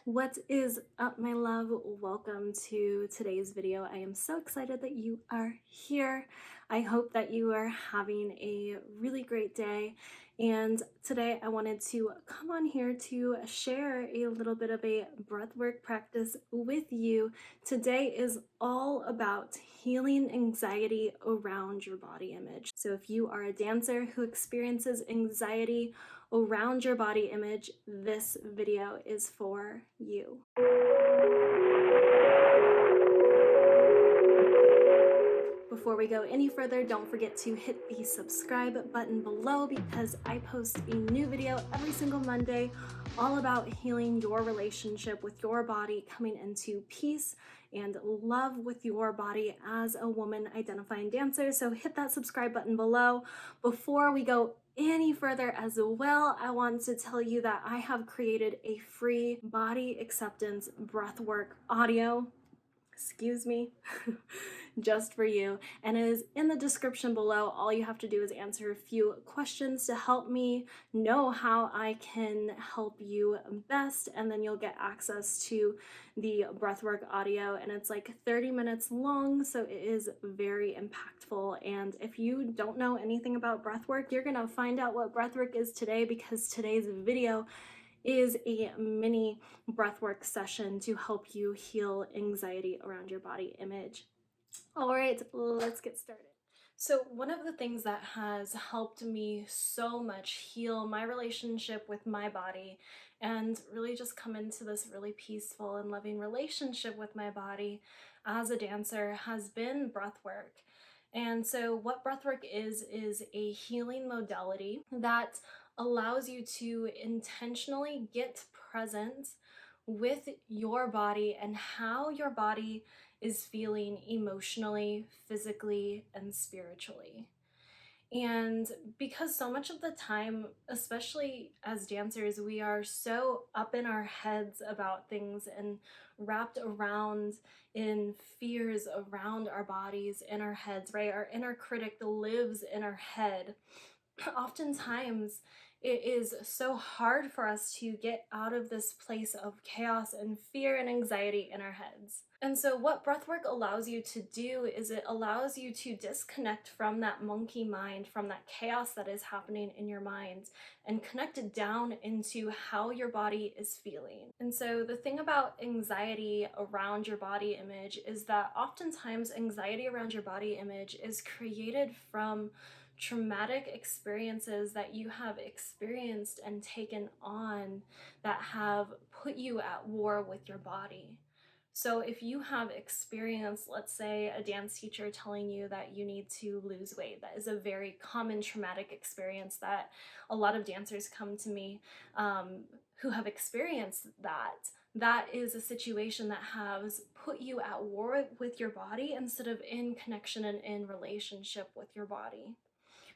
What is up, my love? Welcome to today's video. I am so excited that you are here. I hope that you are having a really great day. And today I wanted to come on here to share a little bit of a breathwork practice with you. Today is all about healing anxiety around your body image. So if you are a dancer who experiences anxiety around your body image, this video is for you. Before we go any further, don't forget to hit the subscribe button below because I post a new video every single Monday all about healing your relationship with your body, coming into peace and love with your body as a woman identifying dancer. So hit that subscribe button below. Before we go any further as well, I want to tell you that I have created a free body acceptance breathwork audio, excuse me, just for you, and it is in the description below. All you have to do is answer a few questions to help me know how I can help you best, and then you'll get access to the breathwork audio, and it's like 30 minutes long, so it is very impactful. And if you don't know anything about breathwork, you're gonna find out what breathwork is today, because today's video is a mini breathwork session to help you heal anxiety around your body image. All right, let's get started. So one of the things that has helped me so much heal my relationship with my body and really just come into this really peaceful and loving relationship with my body as a dancer has been breathwork. And so what breathwork is a healing modality that allows you to intentionally get present with your body and how your body is feeling emotionally, physically, and spiritually. And because so much of the time, especially as dancers, we are so up in our heads about things and wrapped around in fears around our bodies, in our heads, right? Our inner critic lives in our head. Oftentimes it is so hard for us to get out of this place of chaos and fear and anxiety in our heads. And so what breathwork allows you to do is it allows you to disconnect from that monkey mind, from that chaos that is happening in your mind, and connect it down into how your body is feeling. And so the thing about anxiety around your body image is that oftentimes anxiety around your body image is created from traumatic experiences that you have experienced and taken on that have put you at war with your body. So if you have experienced, let's say, a dance teacher telling you that you need to lose weight, that is a very common traumatic experience that a lot of dancers come to me who have experienced that. That is a situation that has put you at war with your body instead of in connection and in relationship with your body.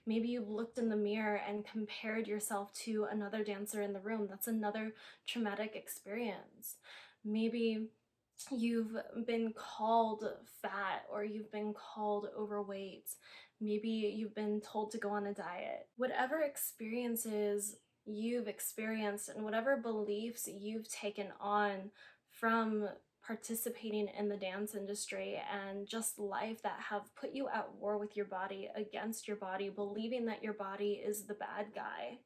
Maybe you've looked in the mirror and compared yourself to another dancer in the room. That's another traumatic experience. Maybe you've been called fat, or you've been called overweight. Maybe you've been told to go on a diet. Whatever experiences you've experienced and whatever beliefs you've taken on from participating in the dance industry and just life that have put you at war with your body, against your body, believing that your body is the bad guy,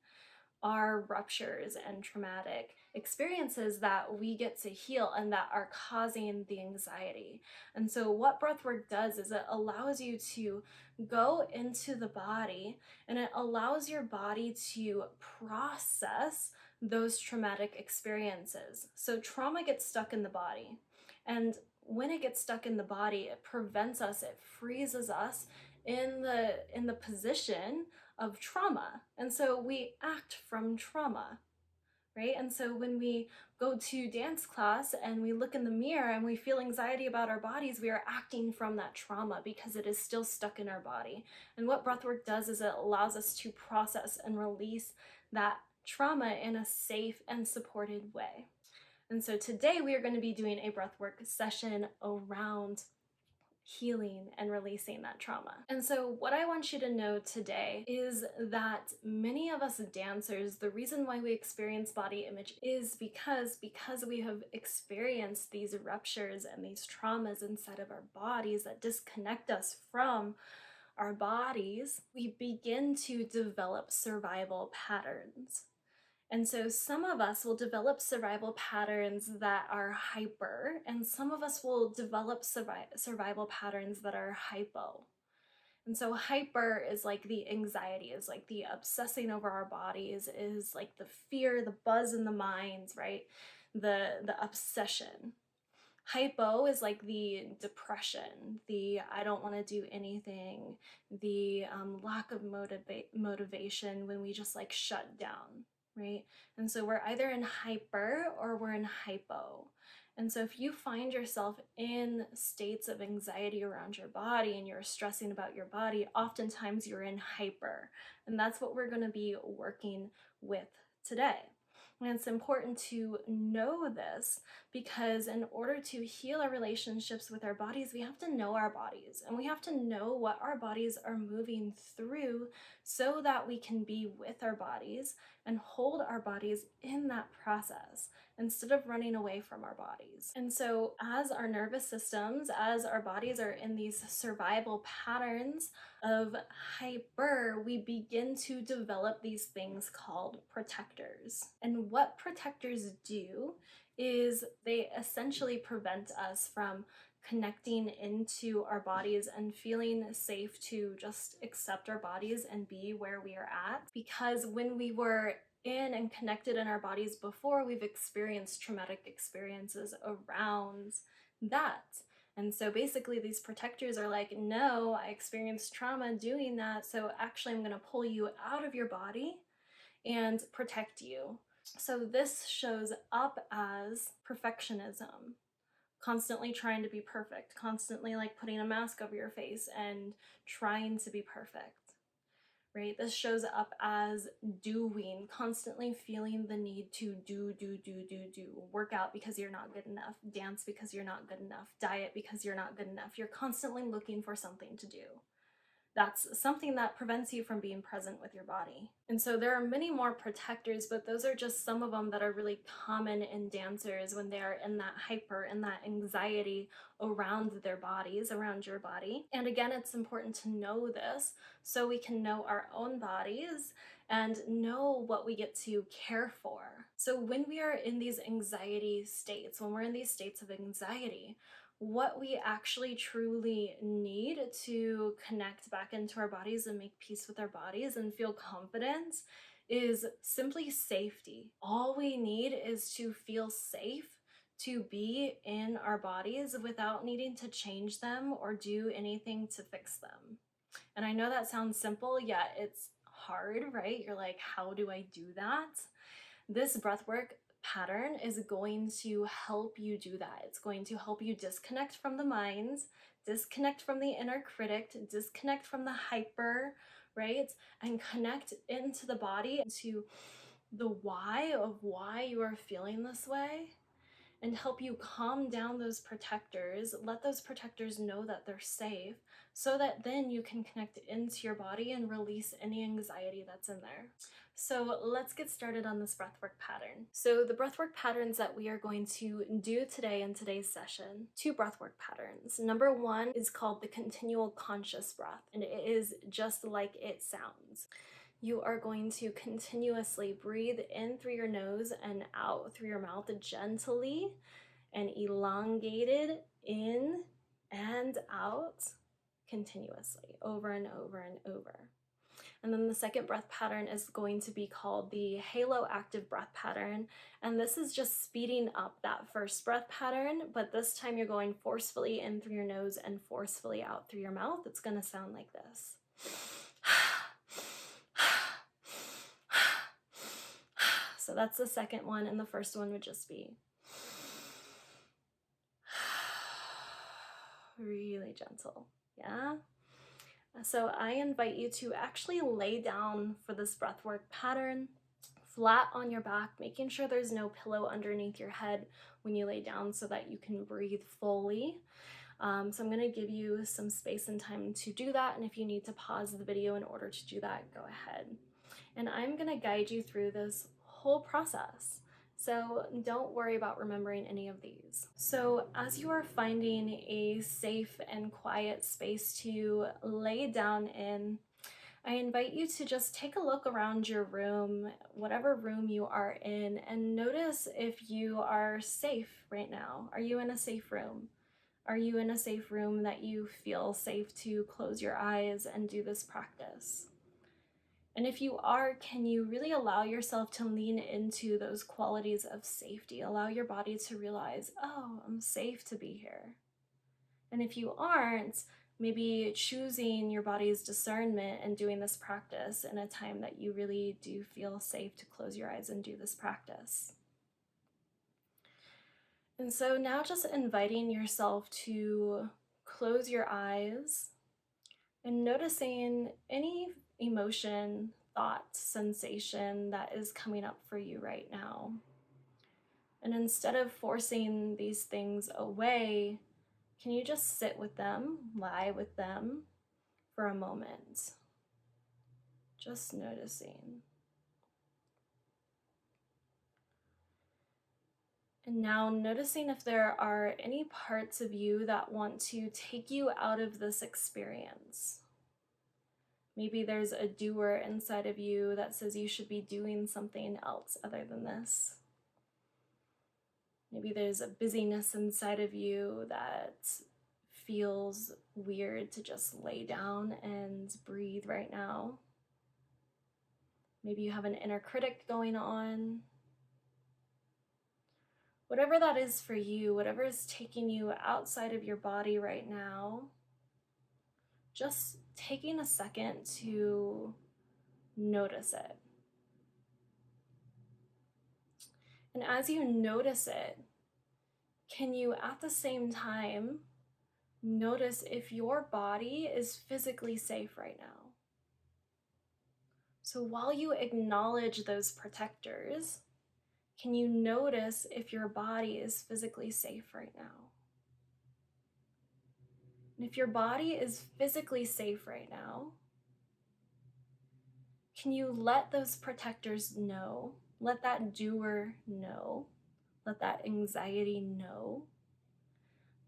are ruptures and traumatic experiences that we get to heal and that are causing the anxiety. And so what breathwork does is it allows you to go into the body, and it allows your body to process those traumatic experiences. So trauma gets stuck in the body, and when it gets stuck in the body, it prevents us, it freezes us in the position of trauma. And so we act from trauma, right? And so when we go to dance class and we look in the mirror and we feel anxiety about our bodies, we are acting from that trauma because it is still stuck in our body. And what breathwork does is it allows us to process and release that trauma in a safe and supported way. And so today we are going to be doing a breathwork session around healing and releasing that trauma. And so what I want you to know today is that many of us dancers, the reason why we experience body image is because we have experienced these ruptures and these traumas inside of our bodies that disconnect us from our bodies. We begin to develop survival patterns. And so some of us will develop survival patterns that are hyper, and some of us will develop survival patterns that are hypo. And so hyper is like the anxiety, is like the obsessing over our bodies, is like the fear, the buzz in the minds, right? The obsession. Hypo is like the depression, the I don't want to do anything, the lack of motivation when we just like shut down, right? And so we're either in hyper or we're in hypo. And so if you find yourself in states of anxiety around your body and you're stressing about your body, oftentimes you're in hyper. And that's what we're going to be working with today. And it's important to know this because in order to heal our relationships with our bodies, we have to know our bodies and we have to know what our bodies are moving through so that we can be with our bodies and hold our bodies in that process instead of running away from our bodies. And so as our nervous systems, as our bodies are in these survival patterns of hyper, we begin to develop these things called protectors. And what protectors do is they essentially prevent us from connecting into our bodies and feeling safe to just accept our bodies and be where we are at. Because when we were in and connected in our bodies before, we've experienced traumatic experiences around that. And so basically these protectors are like, no, I experienced trauma doing that, so actually I'm going to pull you out of your body and protect you. So this shows up as perfectionism, constantly trying to be perfect, constantly like putting a mask over your face and trying to be perfect. Right? This shows up as doing, constantly feeling the need to do, work out because you're not good enough, dance because you're not good enough, diet because you're not good enough. You're constantly looking for something to do. That's something that prevents you from being present with your body. And so there are many more protectors, but those are just some of them that are really common in dancers when they are in that hyper and that anxiety around their bodies, around your body. And again, it's important to know this so we can know our own bodies and know what we get to care for. So when we are in these anxiety states, when we're in these states of anxiety, what we actually truly need to connect back into our bodies and make peace with our bodies and feel confident is simply safety. All we need is to feel safe to be in our bodies without needing to change them or do anything to fix them. And I know that sounds simple, yet it's hard, right? You're like, how do I do that? This breathwork pattern is going to help you do that. It's going to help you disconnect from the minds, disconnect from the inner critic, disconnect from the hyper, right? And connect into the body, into the why of why you are feeling this way, and help you calm down those protectors, let those protectors know that they're safe, so that then you can connect into your body and release any anxiety that's in there. So let's get started on this breathwork pattern. So the breathwork patterns that we are going to do today in today's session, 2 breathwork patterns. Number 1 is called the continual conscious breath, and it is just like it sounds. You are going to continuously breathe in through your nose and out through your mouth gently and elongated in and out continuously over and over and over. And then the second breath pattern is going to be called the halo active breath pattern. And this is just speeding up that first breath pattern, but this time you're going forcefully in through your nose and forcefully out through your mouth. It's going to sound like this. So that's the second one, and the first one would just be really gentle. Yeah? So I invite you to actually lay down for this breathwork pattern, flat on your back, making sure there's no pillow underneath your head when you lay down so that you can breathe fully. So I'm going to give you some space and time to do that. And if you need to pause the video in order to do that, go ahead. And I'm going to guide you through this whole process. So don't worry about remembering any of these. So as you are finding a safe and quiet space to lay down in, I invite you to just take a look around your room, whatever room you are in, and notice if you are safe right now. Are you in a safe room? Are you in a safe room that you feel safe to close your eyes and do this practice? And if you are, can you really allow yourself to lean into those qualities of safety? Allow your body to realize, oh, I'm safe to be here. And if you aren't, maybe choosing your body's discernment and doing this practice in a time that you really do feel safe to close your eyes and do this practice. And so now just inviting yourself to close your eyes and noticing any emotion, thought, sensation that is coming up for you right now. And instead of forcing these things away, can you just sit with them, lie with them for a moment? Just noticing. And now noticing if there are any parts of you that want to take you out of this experience. Maybe there's a doer inside of you that says you should be doing something else other than this. Maybe there's a busyness inside of you that feels weird to just lay down and breathe right now. Maybe you have an inner critic going on. Whatever that is for you, whatever is taking you outside of your body right now, just taking a second to notice it. And as you notice it, can you at the same time notice if your body is physically safe right now? So while you acknowledge those protectors, can you notice if your body is physically safe right now? And if your body is physically safe right now, can you let those protectors know, let that doer know, let that anxiety know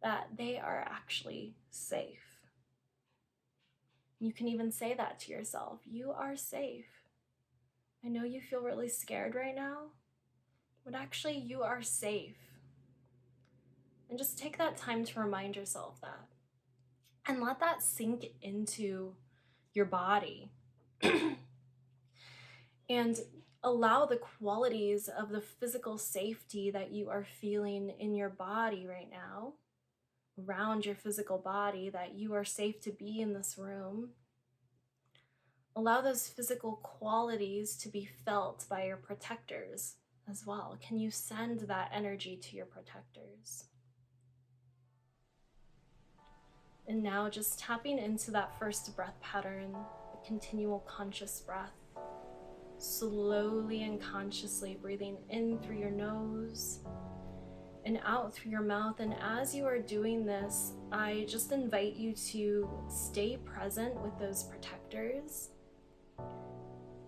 that they are actually safe? You can even say that to yourself. You are safe. I know you feel really scared right now, but actually you are safe. And just take that time to remind yourself that. And let that sink into your body. And allow the qualities of the physical safety that you are feeling in your body right now, around your physical body, that you are safe to be in this room. Allow those physical qualities to be felt by your protectors as well. Can you send that energy to your protectors? And now just tapping into that first breath pattern, the continual conscious breath. Slowly and consciously breathing in through your nose and out through your mouth. And as you are doing this, I just invite you to stay present with those protectors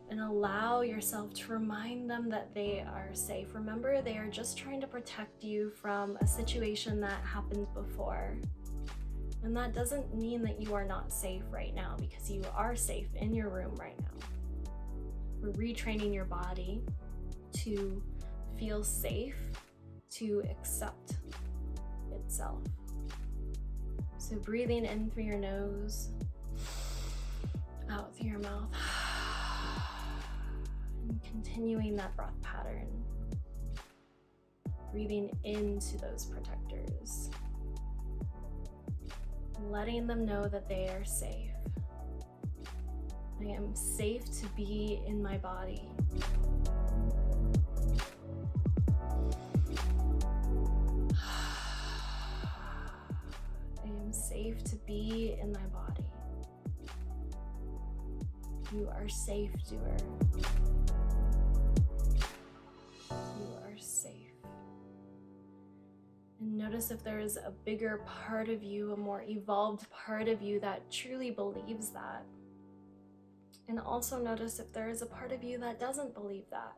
and allow yourself to remind them that they are safe. Remember, they are just trying to protect you from a situation that happened before. And that doesn't mean that you are not safe right now, because you are safe in your room right now. We're retraining your body to feel safe, to accept itself. So breathing in through your nose, out through your mouth, and continuing that breath pattern. Breathing into those protectors, letting them know that they are safe. I am safe to be in my body. I am safe to be in my body. You are safe, doer. You are safe. And notice if there is a bigger part of you, a more evolved part of you that truly believes that. And also notice if there is a part of you that doesn't believe that.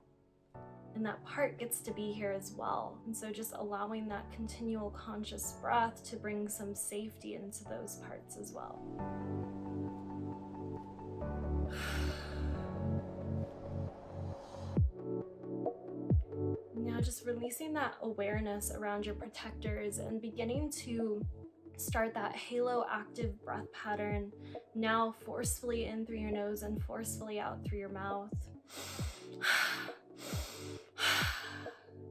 And that part gets to be here as well. And so just allowing that continual conscious breath to bring some safety into those parts as well. Now just releasing that awareness around your protectors and beginning to start that halo active breath pattern, now forcefully in through your nose and forcefully out through your mouth.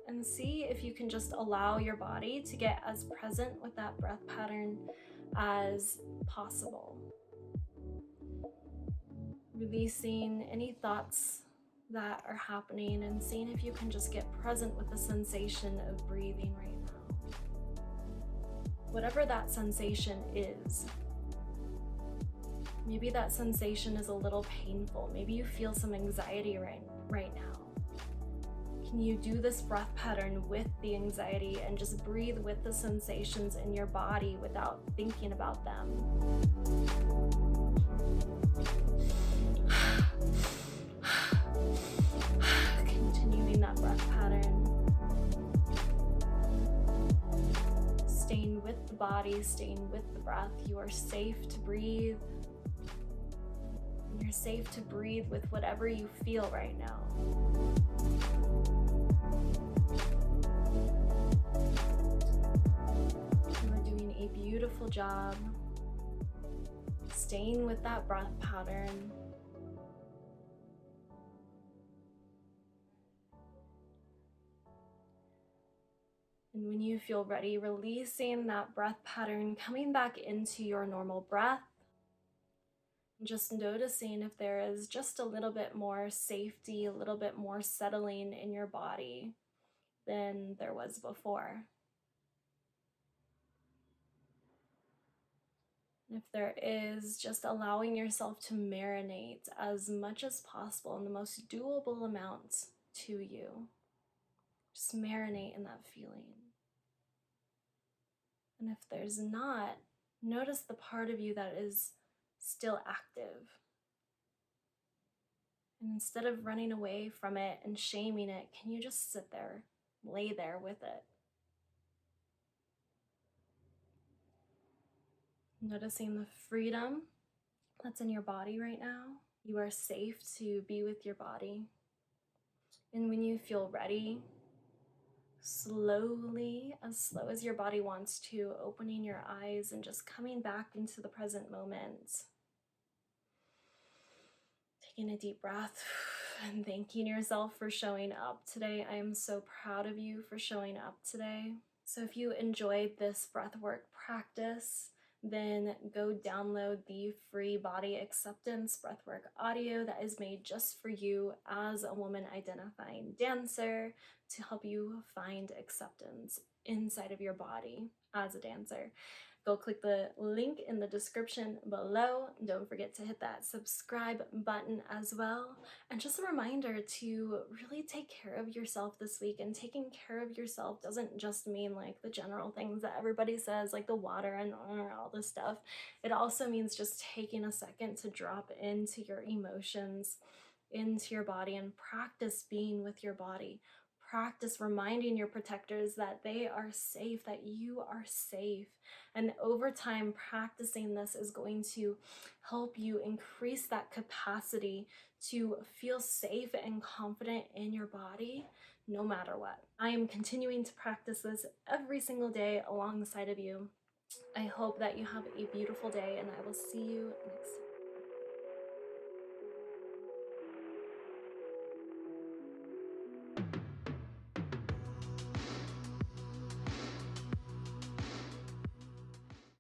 And see if you can just allow your body to get as present with that breath pattern as possible. Releasing any thoughts that are happening and seeing if you can just get present with the sensation of breathing right now. Whatever that sensation is. Maybe that sensation is a little painful. Maybe you feel some anxiety right now. Can you do this breath pattern with the anxiety and just breathe with the sensations in your body without thinking about them? Continuing that breath pattern. Staying with the body, staying with the breath. You are safe to breathe. You're safe to breathe with whatever you feel right now. You are doing a beautiful job staying with that breath pattern. And when you feel ready, releasing that breath pattern, coming back into your normal breath. Just noticing if there is just a little bit more safety, a little bit more settling in your body than there was before. And if there is, just allowing yourself to marinate as much as possible in the most doable amount to you. Just marinate in that feeling. And if there's not, notice the part of you that is still active. And instead of running away from it and shaming it, can you just sit there, lay there with it? Noticing the freedom that's in your body right now. You are safe to be with your body. And when you feel ready, slowly, as slow as your body wants to, opening your eyes and just coming back into the present moment. Taking a deep breath and thanking yourself for showing up today. I am so proud of you for showing up today. So if you enjoyed this breathwork practice, then go download the free body acceptance breathwork audio that is made just for you as a woman identifying dancer to help you find acceptance inside of your body as a dancer. Go click the link in the description below. Don't forget to hit that subscribe button as well. And just a reminder to really take care of yourself this week. And taking care of yourself doesn't just mean like the general things that everybody says, like the water and all this stuff. It also means just taking a second to drop into your emotions, into your body, and practice being with your body. Practice reminding your protectors that they are safe, that you are safe. And over time, practicing this is going to help you increase that capacity to feel safe and confident in your body, no matter what. I am continuing to practice this every single day alongside of you. I hope that you have a beautiful day, and I will see you next time.